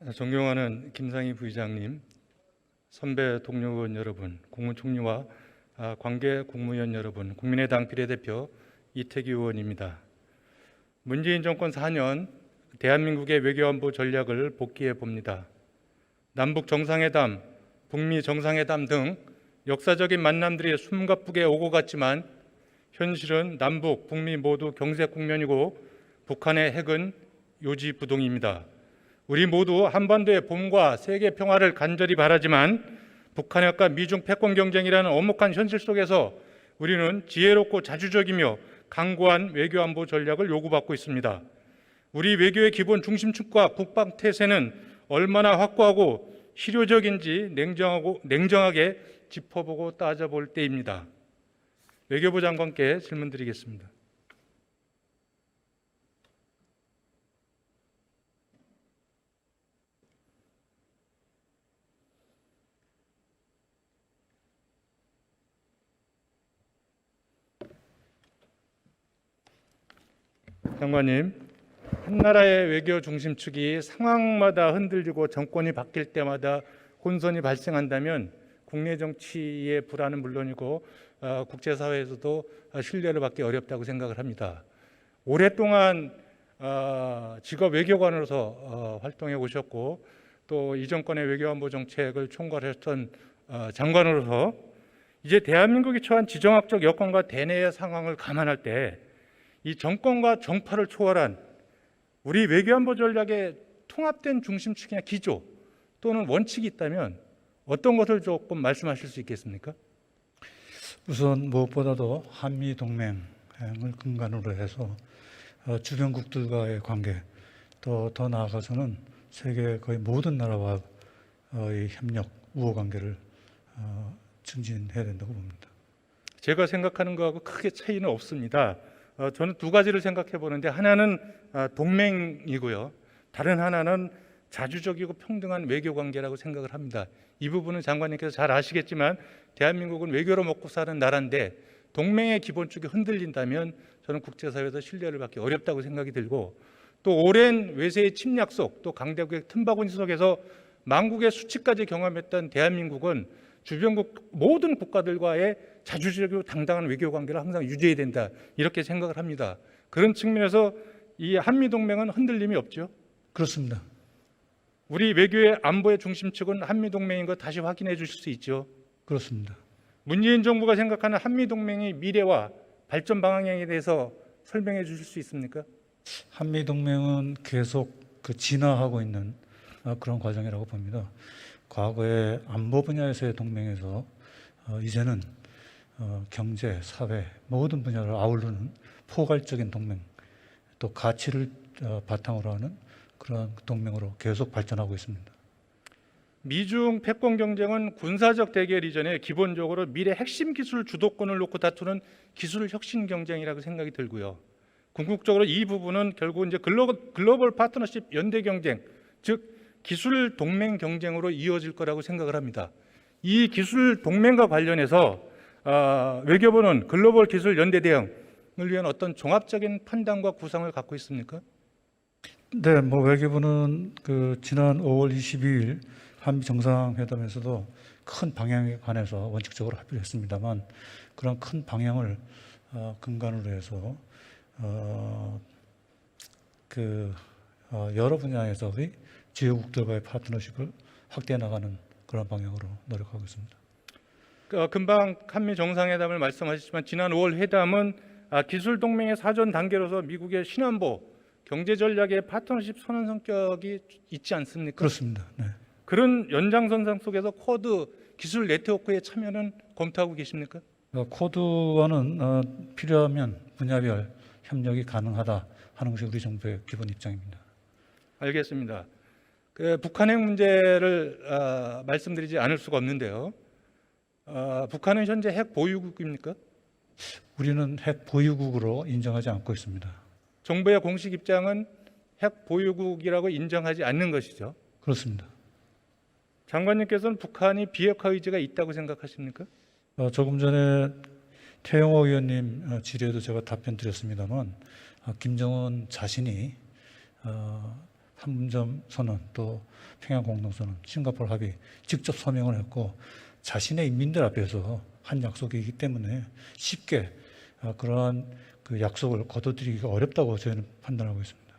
존경하는 김상희 부의장님, 선배 동료 의원 여러분, 국무총리와 관계 국무위원 여러분, 국민의당 비례대표 이태규 의원입니다. 문재인 정권 4년 대한민국의 외교안보 전략을 복기해 봅니다. 남북 정상회담, 북미 정상회담 등 역사적인 만남들이 숨가쁘게 오고 갔지만 현실은 남북, 북미 모두 경색 국면이고 북한의 핵은 요지부동입니다. 우리 모두 한반도의 봄과 세계 평화를 간절히 바라지만 북한 핵과 미중 패권 경쟁이라는 엄혹한 현실 속에서 우리는 지혜롭고 자주적이며 강고한 외교안보 전략을 요구받고 있습니다. 우리 외교의 기본 중심축과 국방태세는 얼마나 확고하고 실효적인지 냉정하게 짚어보고 따져볼 때입니다. 외교부 장관께 질문드리겠습니다. 장관님, 한 나라의 외교 중심축이 상황마다 흔들리고 정권이 바뀔 때마다 혼선이 발생한다면 국내 정치의 불안은 물론이고 국제사회에서도 신뢰를 받기 어렵다고 생각을 합니다. 오랫동안 직업 외교관으로서 활동해 오셨고 또 이 정권의 외교안보 정책을 총괄했던 장관으로서 이제 대한민국이 처한 지정학적 여건과 대내의 상황을 감안할 때 이 정권과 정파를 초월한 우리 외교안보 전략의 통합된 중심축이나 기조 또는 원칙이 있다면 어떤 것을 조금 말씀하실 수 있겠습니까? 우선 무엇보다도 한미 동맹을 근간으로 해서 주변국들과의 관계 또 더 나아가서는 세계 거의 모든 나라와의 협력, 우호 관계를 증진해야 된다고 봅니다. 제가 생각하는 거하고 크게 차이는 없습니다. 저는 두 가지를 생각해 보는데 하나는 동맹이고요. 다른 하나는 자주적이고 평등한 외교 관계라고 생각을 합니다. 이 부분은 장관님께서 잘 아시겠지만 대한민국은 외교로 먹고 사는 나라인데 동맹의 기본축이 흔들린다면 저는 국제사회에서 신뢰를 받기 어렵다고 생각이 들고 또 오랜 외세의 침략 속 또 강대국의 틈바구니 속에서 망국의 수치까지 경험했던 대한민국은 주변국 모든 국가들과의 자주적이고 당당한 외교 관계를 항상 유지해야 된다 이렇게 생각을 합니다. 그런 측면에서 이 한미동맹은 흔들림이 없죠. 그렇습니다. 우리 외교의 안보의 중심축은 한미동맹인 거 다시 확인해 주실 수 있죠. 그렇습니다. 문재인 정부가 생각하는 한미동맹의 미래와 발전 방향에 대해서 설명해 주실 수 있습니까? 한미동맹은 계속 진화하고 있는 그런 과정이라고 봅니다. 과거에 안보 분야에서의 동맹에서 이제는 경제, 사회 모든 분야를 아우르는 포괄적인 동맹 또 가치를 바탕으로 하는 그런 동맹으로 계속 발전하고 있습니다. 미중 패권 경쟁은 군사적 대결 이전에 기본적으로 미래 핵심 기술 주도권을 놓고 다투는 기술 혁신 경쟁이라고 생각이 들고요. 궁극적으로 이 부분은 결국 이제 글로벌 파트너십 연대 경쟁, 즉 기술 동맹 경쟁으로 이어질 거라고 생각을 합니다. 이 기술 동맹과 관련해서 외교부는 글로벌 기술 연대 대응을 위한 어떤 종합적인 판단과 구상을 갖고 있습니까? 네, 외교부는 지난 5월 22일 한미 정상회담에서도 큰 방향에 관해서 원칙적으로 합의를 했습니다만 그런 큰 방향을 근간으로 해서 여러 분야에서의 지역국들과의 파트너십을 확대해 나가는 그런 방향으로 노력하고 있습니다. 금방 한미 정상회담을 말씀하셨지만 지난 5월 회담은 기술 동맹의 사전 단계로서 미국의 신안보 경제 전략의 파트너십 선언 성격이 있지 않습니까? 그렇습니다. 네. 그런 연장선상 속에서 쿼드 기술 네트워크에 참여는 검토하고 계십니까? 쿼드와는 필요하면 분야별 협력이 가능하다 하는 것이 우리 정부의 기본 입장입니다. 알겠습니다. 북한 핵 문제를 말씀드리지 않을 수가 없는데요. 북한은 현재 핵 보유국입니까? 우리는 핵 보유국으로 인정하지 않고 있습니다. 정부의 공식 입장은 핵 보유국이라고 인정하지 않는 것이죠. 그렇습니다. 장관님께서는 북한이 비핵화 의지가 있다고 생각하십니까? 조금 전에 태영호 의원님 질의에도 제가 답변 드렸습니다만 김정은 자신이 판문점 선언 또 평양 공동선언, 싱가포르 합의 직접 서명을 했고 자신의 인민들 앞에서 한 약속이기 때문에 쉽게 그러한 그 약속을 거둬들이기가 어렵다고 저희는 판단하고 있습니다.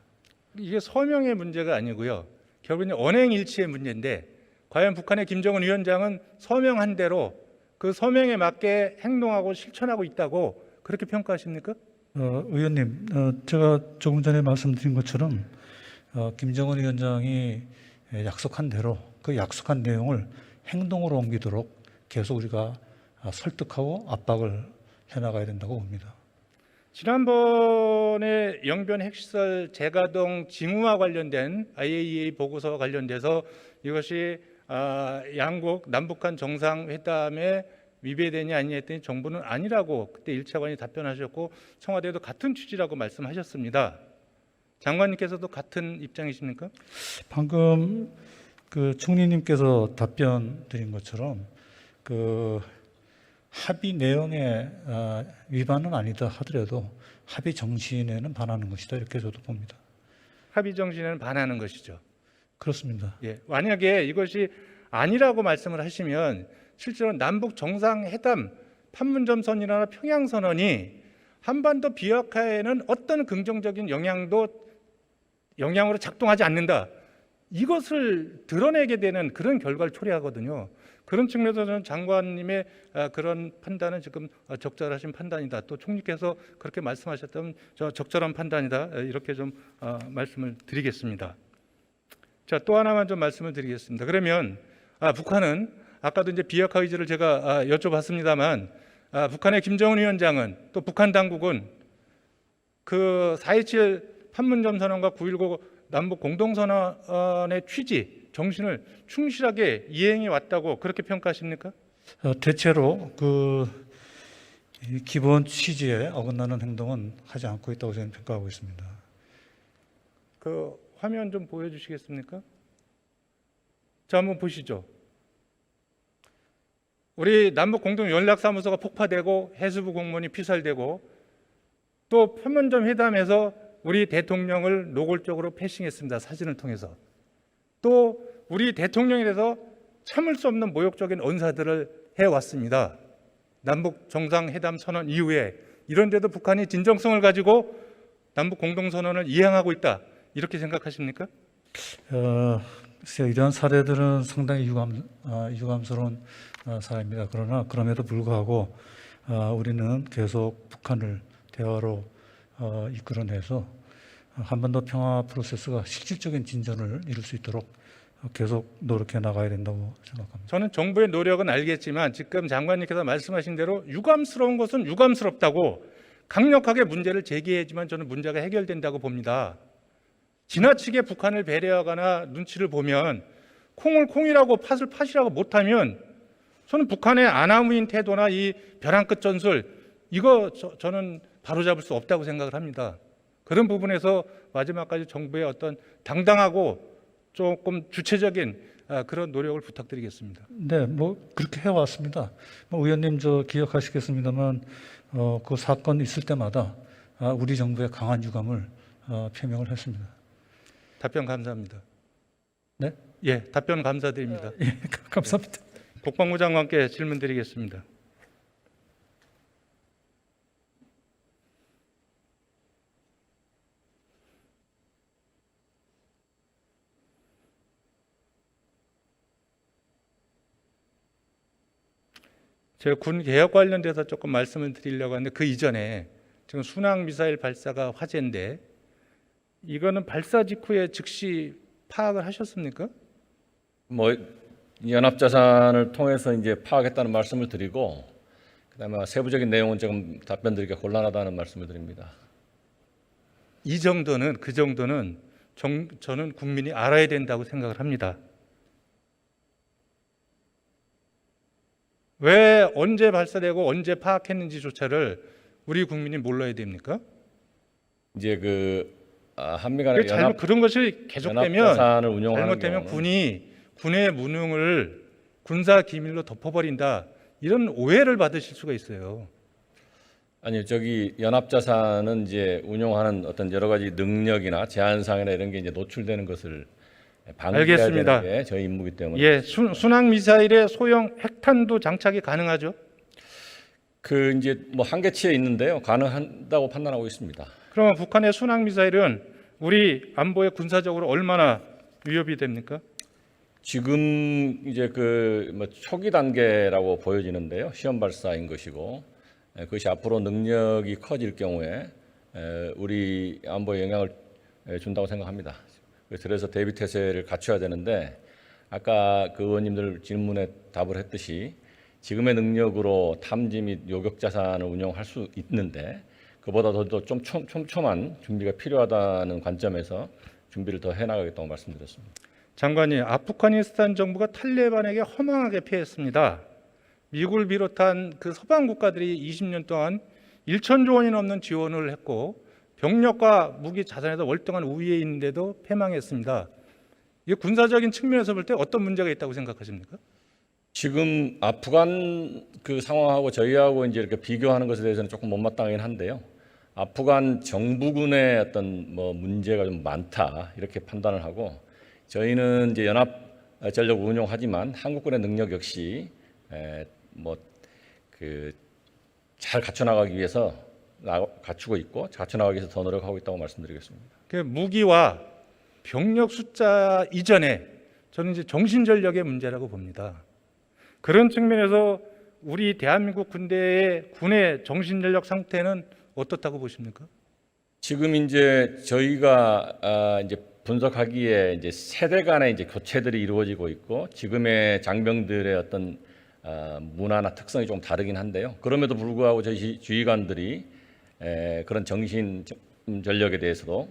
이게 서명의 문제가 아니고요. 결국은 언행일치의 문제인데 과연 북한의 김정은 위원장은 서명한 대로 그 서명에 맞게 행동하고 실천하고 있다고 그렇게 평가하십니까? 의원님, 제가 조금 전에 말씀드린 것처럼 김정은 위원장이 약속한 대로 그 약속한 내용을 행동으로 옮기도록 계속 우리가 설득하고 압박을 해나가야 된다고 봅니다. 지난번에 영변 핵시설 재가동 징후와 관련된 IAEA 보고서와 관련돼서 이것이 양국 남북한 정상회담에 위배되냐 아니냐 했더니 정부는 아니라고 그때 1차관이 답변하셨고 청와대도 같은 취지라고 말씀하셨습니다. 장관님께서도 같은 입장이십니까? 방금 그 총리님께서 답변 드린 것처럼 그 합의 내용의 위반은 아니다 하더라도 합의 정신에는 반하는 것이다 이렇게 저도 봅니다. 합의 정신에는 반하는 것이죠. 그렇습니다. 예, 만약에 이것이 아니라고 말씀을 하시면 실제로 남북 정상회담 판문점 선언이나 평양 선언이 한반도 비핵화에는 어떤 긍정적인 영향으로 작동하지 않는다. 이것을 드러내게 되는 그런 결과를 초래하거든요. 그런 측면에서 저는 장관님의 그런 판단은 지금 적절하신 판단이다. 또 총리께서 그렇게 말씀하셨다면 저 적절한 판단이다. 이렇게 좀 말씀을 드리겠습니다. 자, 또 하나만 좀 말씀을 드리겠습니다. 그러면 북한은 아까도 이제 비핵화 의지를 제가 여쭤봤습니다만 북한의 김정은 위원장은 또 북한 당국은 그 4.27 판문점 선언과 9.19 남북 공동선언의 취지, 정신을 충실하게 이행해 왔다고 그렇게 평가하십니까? 대체로 그 기본 취지에 어긋나는 행동은 하지 않고 있다고 저는 평가하고 있습니다. 그 화면 좀 보여주시겠습니까? 자, 한번 보시죠. 우리 남북 공동 연락사무소가 폭파되고 해수부 공무원이 피살되고 또 판문점 회담에서 우리 대통령을 노골적으로 패싱했습니다. 사진을 통해서. 또 우리 대통령에 대해서 참을 수 없는 모욕적인 언사들을 해왔습니다. 남북 정상회담 선언 이후에 이런데도 북한이 진정성을 가지고 남북 공동선언을 이행하고 있다. 이렇게 생각하십니까? 글쎄요, 이러한 사례들은 상당히 유감스러운 사례입니다. 그러나 그럼에도 불구하고 우리는 계속 북한을 대화로 이끌어내서 한반도 평화 프로세스가 실질적인 진전을 이룰 수 있도록 계속 노력해 나가야 된다고 생각합니다. 저는 정부의 노력은 알겠지만 지금 장관님께서 말씀하신 대로 유감스러운 것은 유감스럽다고 강력하게 문제를 제기해야지만 저는 문제가 해결된다고 봅니다. 지나치게 북한을 배려하거나 눈치를 보면 콩을 콩이라고 팥을 팥이라고 못하면 저는 북한의 아나무인 태도나 이 벼랑 끝 전술 이거 저는 바로잡을 수 없다고 생각을 합니다. 그런 부분에서 마지막까지 정부의 어떤 당당하고 조금 주체적인 그런 노력을 부탁드리겠습니다. 네, 뭐 그렇게 해왔습니다. 의원님 기억하시겠습니다만 그 사건 있을 때마다 우리 정부의 강한 유감을 표명을 했습니다. 답변 감사합니다. 네? 예, 답변 감사드립니다. 예, 감사합니다. 국방부 장관께 질문 드리겠습니다. 제가 군 개혁 관련돼서 조금 말씀을 드리려고 하는데 그 이전에 지금 순항 미사일 발사가 화제인데 이거는 발사 직후에 즉시 파악을 하셨습니까? 뭐 연합자산을 통해서 이제 파악했다는 말씀을 드리고 그다음에 세부적인 내용은 조금 답변드리기가 곤란하다는 말씀을 드립니다. 이 정도는 그 정도는 저는 국민이 알아야 된다고 생각을 합니다. 왜 언제 발사되고 언제 파악했는지조차를 우리 국민이 몰라야 됩니까? 이제 한미 간의 그런 것이 계속되면 연합자산을 운영하는 잘못되면 경우는 군의 무능을 군사 기밀로 덮어버린다 이런 오해를 받으실 수가 있어요. 아니 저기 연합자산은 이제 운용하는 어떤 여러 가지 능력이나 제한 사항이나 이런 게 이제 노출되는 것을 방지해야 알겠습니다. 되는 게 저희 임무이기 때문에 예, 순항 미사일에 소형 핵탄두 장착이 가능하죠? 그 이제 뭐 한계치에 있는데요. 가능하다고 판단하고 있습니다. 그러면 북한의 순항 미사일은 우리 안보에 군사적으로 얼마나 위협이 됩니까? 지금 이제 그 뭐 초기 단계라고 보여지는데요. 시험 발사인 것이고 그것이 앞으로 능력이 커질 경우에 우리 안보에 영향을 준다고 생각합니다. 그래서 대비 태세를 갖춰야 되는데 아까 그 의원님들 질문에 답을 했듯이 지금의 능력으로 탐지 및 요격 자산을 운영할 수 있는데 그보다 더 좀 촘촘한 준비가 필요하다는 관점에서 준비를 더 해나가겠다고 말씀드렸습니다. 장관님, 아프가니스탄 정부가 탈레반에게 허망하게 패했습니다. 미국을 비롯한 그 서방 국가들이 20년 동안 1천조 원이 넘는 지원을 했고 병력과 무기 자산에서 월등한 우위에 있는데도 패망했습니다. 이게 군사적인 측면에서 볼 때 어떤 문제가 있다고 생각하십니까? 지금 아프간 그 상황하고 저희하고 이제 이렇게 비교하는 것에 대해서는 조금 못마땅하긴 한데요. 아프간 정부군의 어떤 뭐 문제가 좀 많다 이렇게 판단을 하고 저희는 이제 연합 전력을 운용하지만 한국군의 능력 역시 뭐 그 잘 갖춰 나가기 위해서 갖추고 있고 갖춰 나가기 위해서 더 노력하고 있다고 말씀드리겠습니다. 그 무기와 병력 숫자 이전에 저는 이제 정신전력의 문제라고 봅니다. 그런 측면에서 우리 대한민국 군대의 군의 정신전력 상태는 어떻다고 보십니까? 지금 이제 저희가 이제 분석하기에 이제 세대 간의 이제 교체들이 이루어지고 있고 지금의 장병들의 어떤 문화나 특성이 좀 다르긴 한데요. 그럼에도 불구하고 저희 지휘관들이 그런 정신 전력에 대해서도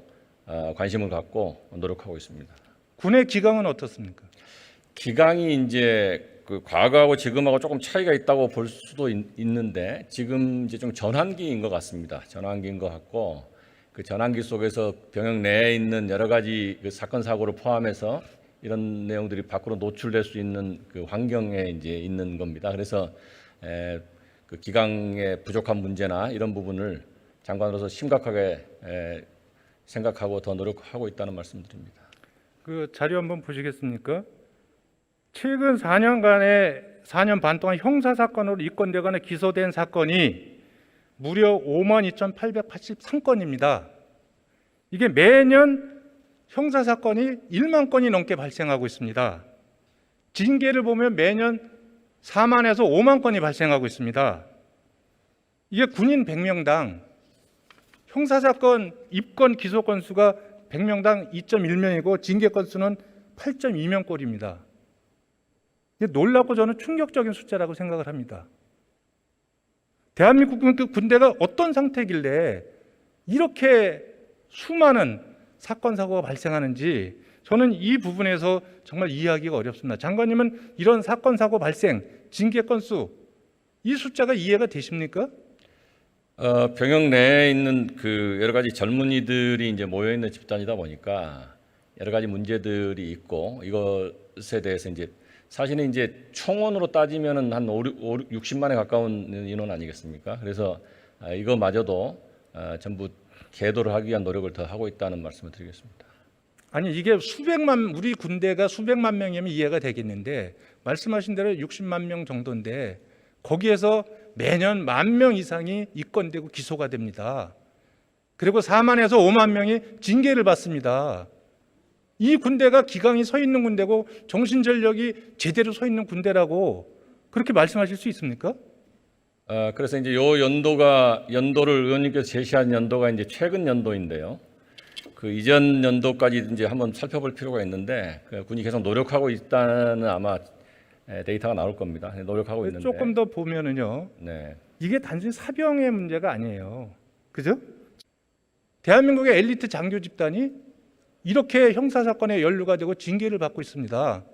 관심을 갖고 노력하고 있습니다. 군의 기강은 어떻습니까? 기강이 이제 그 과거하고 지금하고 조금 차이가 있다고 볼 수도 있는데 지금 이제 좀 전환기인 것 같습니다. 전환기인 것 같고 그 전환기 속에서 병역 내에 있는 여러 가지 그 사건 사고를 포함해서 이런 내용들이 밖으로 노출될 수 있는 그 환경에 이제 있는 겁니다. 그래서 그 기강의 부족한 문제나 이런 부분을 장관으로서 심각하게 생각하고 더 노력하고 있다는 말씀드립니다. 그 자료 한번 보시겠습니까? 최근 4년 반 동안 형사 사건으로 입건되거나 기소된 사건이 무려 52,883건입니다. 이게 매년 형사 사건이 1만 건이 넘게 발생하고 있습니다. 징계를 보면 매년 4만에서 5만 건이 발생하고 있습니다. 이게 군인 100명당 형사 사건 입건 기소 건수가 100명당 2.1명이고 징계 건수는 8.2명 꼴입니다. 놀랍고 저는 충격적인 숫자라고 생각을 합니다. 대한민국 군대가 어떤 상태길래 이렇게 수많은 사건 사고가 발생하는지 저는 이 부분에서 정말 이해하기가 어렵습니다. 장관님은 이런 사건 사고 발생, 징계 건수 이 숫자가 이해가 되십니까? 병역 내에 있는 그 여러 가지 젊은이들이 이제 모여 있는 집단이다 보니까 여러 가지 문제들이 있고 이것에 대해서 이제 사실은 이제 총원으로 따지면은 한 60만에 가까운 인원 아니겠습니까? 그래서 이거마저도 전부 계도를 하기 위한 노력을 더 하고 있다는 말씀을 드리겠습니다. 아니 이게 우리 군대가 수백만 명이면 이해가 되겠는데 말씀하신 대로 60만 명 정도인데 거기에서 매년 10,000명 이상이 입건되고 기소가 됩니다. 그리고 4만에서 5만 명이 징계를 받습니다. 이 군대가 기강이 서 있는 군대고 정신전력이 제대로 서 있는 군대라고 그렇게 말씀하실 수 있습니까? 그래서 이제 요 연도를 의원님께서 제시한 연도가 이제 최근 연도인데요. 그 이전 연도까지 이제 한번 살펴볼 필요가 있는데 그 군이 계속 노력하고 있다는 아마 데이터가 나올 겁니다. 노력하고 있는데 조금 더 보면은요. 네. 이게 단순히 사병의 문제가 아니에요. 그죠? 대한민국의 엘리트 장교 집단이 이렇게 형사 사건에 연루가 되고 징계를 받고 있습니다.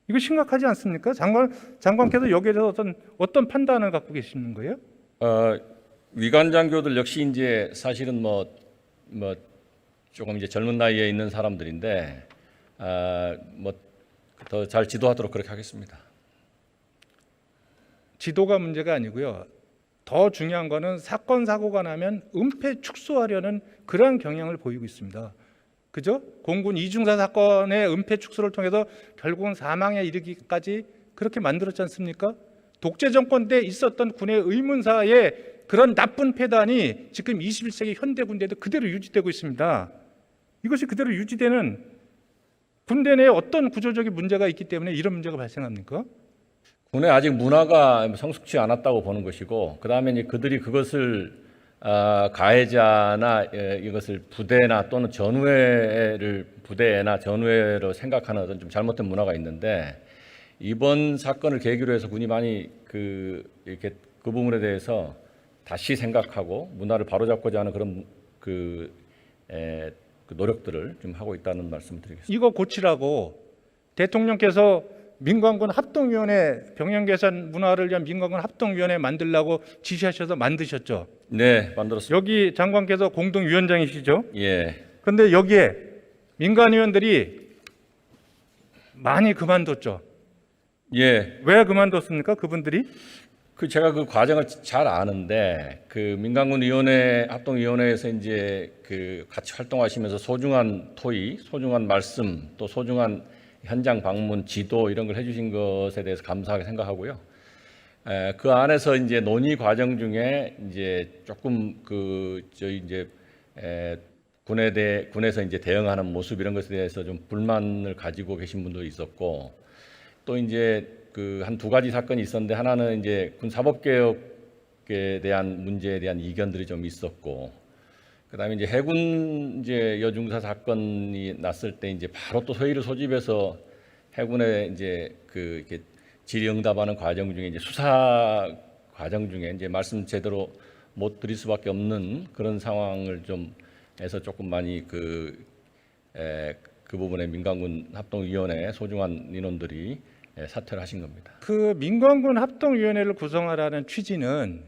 이거 심각하지 않습니까? 장관께서 여기에 대해서 어떤 판단을 갖고 계시는 거예요? 위관 장교들 역시 이제 사실은 뭐 조금 이제 젊은 나이에 있는 사람들인데 뭐 더 잘 지도하도록 그렇게 하겠습니다. 지도가 문제가 아니고요. 더 중요한 거는 사건 사고가 나면 은폐 축소하려는 그러한 경향을 보이고 있습니다. 그죠? 공군 이중사 사건의 은폐 축소를 통해서 결국은 사망에 이르기까지 그렇게 만들었지 않습니까? 독재 정권 때 있었던 군의 의문사의 그런 나쁜 폐단이 지금 21세기 현대 군대에도 그대로 유지되고 있습니다. 이것이 그대로 유지되는 군대 내에 어떤 구조적인 문제가 있기 때문에 이런 문제가 발생합니까? 군에 아직 문화가 성숙치 않았다고 보는 것이고, 그 다음에 이제 그들이 그것을 가해자나 이것을 부대나 또는 전우회를 부대나 전우회로 생각하는 어떤 좀 잘못된 문화가 있는데, 이번 사건을 계기로 해서 군이 많이 이렇게 그 부분에 대해서 다시 생각하고 문화를 바로잡고자 하는 그런 그 노력들을 좀 하고 있다는 말씀을 드리겠습니다. 이거 고치라고 대통령께서 민관군 합동위원회 병영 개선 문화를 위한 민관군 합동위원회 만들라고 지시하셔서 만드셨죠. 네, 만들었습니다. 여기 장관께서 공동위원장이시죠. 예, 그런데 여기에 민간위원들이 많이 그만뒀죠. 예. 왜 그만뒀습니까? 그분들이? 제가 그 과정을 잘 아는데, 그 민간군 위원회 합동위원회에서 이제 같이 활동하시면서 소중한 토의, 소중한 말씀, 또 소중한 현장 방문, 지도 이런 걸 해주신 것에 대해서 감사하게 생각하고요. 그 안에서 이제 논의 과정 중에 이제 조금 저희 이제 군에서 이제 대응하는 모습 이런 것에 대해서 좀 불만을 가지고 계신 분도 있었고, 또 이제 한 두 가지 사건이 있었는데, 하나는 이제 군 사법개혁에 대한 문제에 대한 이견들이 좀 있었고, 그다음에 이제 해군 이제 여중사 사건이 났을 때 이제 바로 또 회의를 소집해서 해군에 이제 이렇게 질의응답하는 과정 중에 이제 수사 과정 중에 이제 말씀 제대로 못 드릴 수밖에 없는 그런 상황을 좀 해서 조금 많이 그 부분에 민간군 합동위원회 소중한 인원들이 사퇴를 하신 겁니다. 그 민관군 합동위원회를 구성하라는 취지는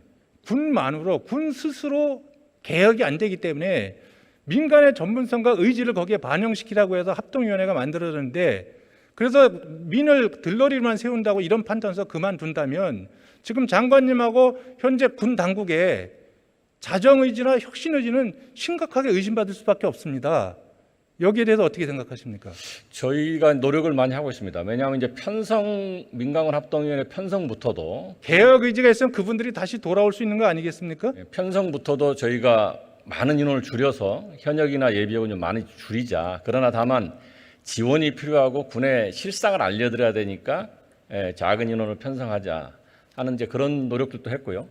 군만으로 군 스스로 개혁이 안 되기 때문에 민간의 전문성과 의지를 거기에 반영시키라고 해서 합동위원회가 만들어졌는데, 그래서 민을 들러리만 세운다고 이런 판단에서 그만둔다면 지금 장관님하고 현재 군 당국의 자정의지나 혁신의지는 심각하게 의심받을 수밖에 없습니다. 여기에 대해서 어떻게 생각하십니까? 저희가 노력을 많이 하고 있습니다. 왜냐하면 이제 민간군 합동위원회 편성부터도 개혁 의지가 있으면 그분들이 다시 돌아올 수 있는 거 아니겠습니까? 편성부터도 저희가 많은 인원을 줄여서 현역이나 예비역은 좀 많이 줄이자. 그러나 다만 지원이 필요하고 군의 실상을 알려드려야 되니까 작은 인원을 편성하자 하는 이제 그런 노력들도 했고요.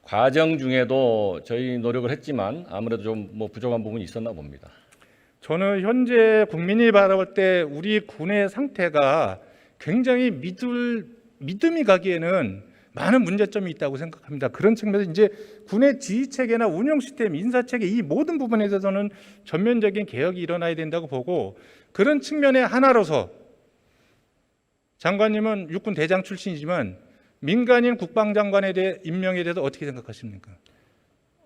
과정 중에도 저희 노력을 했지만 아무래도 좀 뭐 부족한 부분이 있었나 봅니다. 저는 현재 국민이 바라볼 때 우리 군의 상태가 굉장히 믿음이 가기에는 많은 문제점이 있다고 생각합니다. 그런 측면에서 이제 군의 지휘 체계나 운영 시스템, 인사 체계 이 모든 부분에 대해서는 전면적인 개혁이 일어나야 된다고 보고, 그런 측면의 하나로서 장관님은 육군 대장 출신이지만 민간인 국방장관에 대해 임명에 대해서 어떻게 생각하십니까?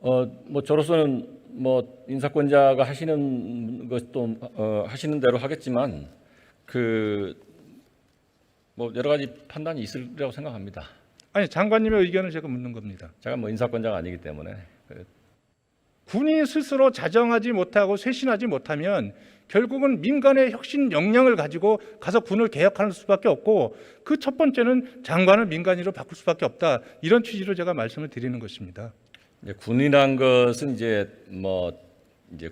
뭐 저로서는 뭐 인사권자가 하시는 것도 하시는 대로 하겠지만 뭐 여러 가지 판단이 있으리라고 생각합니다. 아니, 장관님의 의견을 제가 묻는 겁니다. 제가 뭐 인사권자가 아니기 때문에. 군이 스스로 자정하지 못하고 쇄신하지 못하면 결국은 민간의 혁신 역량을 가지고 가서 군을 개혁하는 수밖에 없고, 그 첫 번째는 장관을 민간인으로 바꿀 수밖에 없다. 이런 취지로 제가 말씀을 드리는 것입니다. 군이란 것은 이제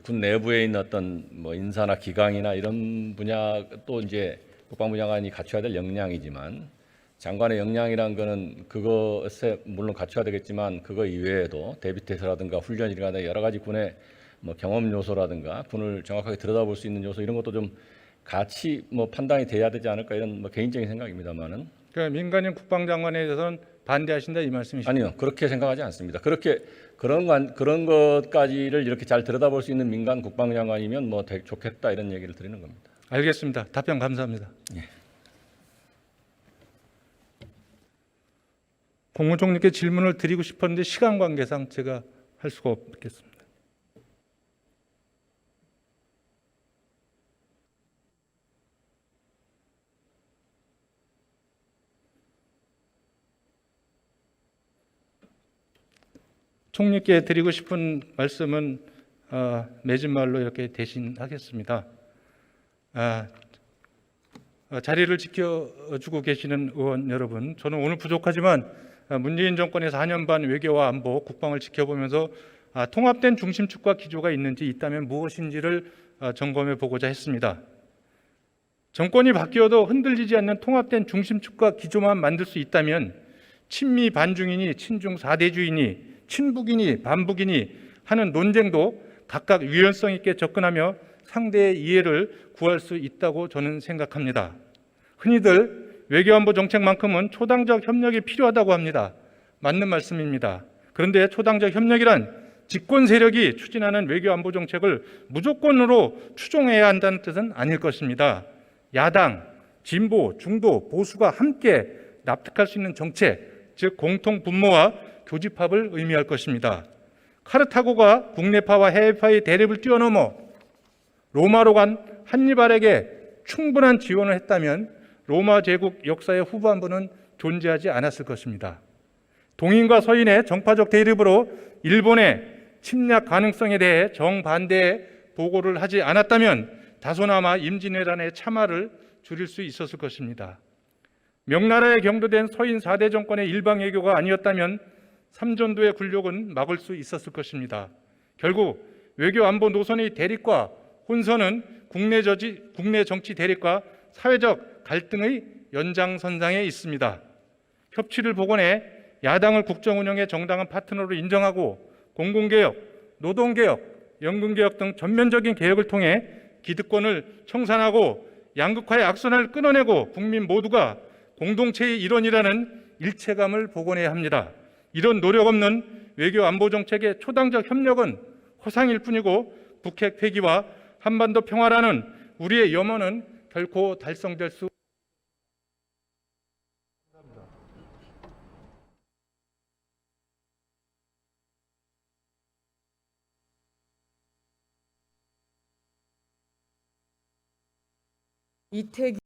군 내부에 있는 어떤 뭐 인사나 기강이나 이런 분야, 또 이제 국방부 장관이 갖춰야 될 역량이지만, 장관의 역량이란 거는 그것에 물론 갖춰야 되겠지만 그거 이외에도 대비태세라든가 훈련이라든가 여러 가지 군의 뭐 경험 요소라든가 군을 정확하게 들여다볼 수 있는 요소 이런 것도 좀 같이 뭐 판단이 돼야 되지 않을까, 이런 뭐 개인적인 생각입니다만은. 그러니까 민간인 국방장관에 대해서는 반대하신다 이 말씀이시죠? 아니요, 그렇게 생각하지 않습니다. 그런 것까지를 이렇게 잘 들여다볼 수 있는 민간 국방장관이면 뭐 되게 좋겠다, 이런 얘기를 드리는 겁니다. 알겠습니다. 답변 감사합니다. 예. 국무총리께 질문을 드리고 싶었는데 시간 관계상 제가 할 수가 없겠습니다. 총리께 드리고 싶은 말씀은 맺은 말로 이렇게 대신하겠습니다. 자리를 지켜주고 계시는 의원 여러분, 저는 오늘 부족하지만 문재인 정권의 4년 반 외교와 안보, 국방을 지켜보면서 통합된 중심축과 기조가 있는지, 있다면 무엇인지를 점검해 보고자 했습니다. 정권이 바뀌어도 흔들리지 않는 통합된 중심축과 기조만 만들 수 있다면 친미 반중이니 친중 4대주의니 친북이니 반북이니 하는 논쟁도 각각 유연성 있게 접근하며 상대의 이해를 구할 수 있다고 저는 생각합니다. 흔히들 외교안보 정책만큼은 초당적 협력이 필요하다고 합니다. 맞는 말씀입니다. 그런데 초당적 협력이란 집권 세력이 추진하는 외교안보 정책을 무조건으로 추종해야 한다는 뜻은 아닐 것입니다. 야당, 진보, 중도, 보수가 함께 납득할 수 있는 정책, 즉 공통 분모와 교집합을 의미할 것입니다. 카르타고가 국내파와 해외파의 대립을 뛰어넘어 로마로 간 한니발에게 충분한 지원을 했다면 로마 제국 역사의 후반부는 존재하지 않았을 것입니다. 동인과 서인의 정파적 대립으로 일본의 침략 가능성에 대해 정반대의 보고를 하지 않았다면 다소나마 임진왜란의 참화를 줄일 수 있었을 것입니다. 명나라에 경도된 서인 4대 정권의 일방외교가 아니었다면 삼전도의 굴욕은 막을 수 있었을 것입니다. 결국 외교 안보 노선의 대립과 혼선은 국내 정치 대립과 사회적 갈등의 연장선상에 있습니다. 협치를 복원해 야당을 국정 운영의 정당한 파트너로 인정하고 공공개혁, 노동개혁, 연금개혁 등 전면적인 개혁을 통해 기득권을 청산하고 양극화의 악순환을 끊어내고 국민 모두가 공동체의 일원이라는 일체감을 복원해야 합니다. 이런 노력 없는 외교 안보 정책의 초당적 협력은 허상일 뿐이고 북핵 폐기와 한반도 평화라는 우리의 염원은 결코 달성될 수 이태규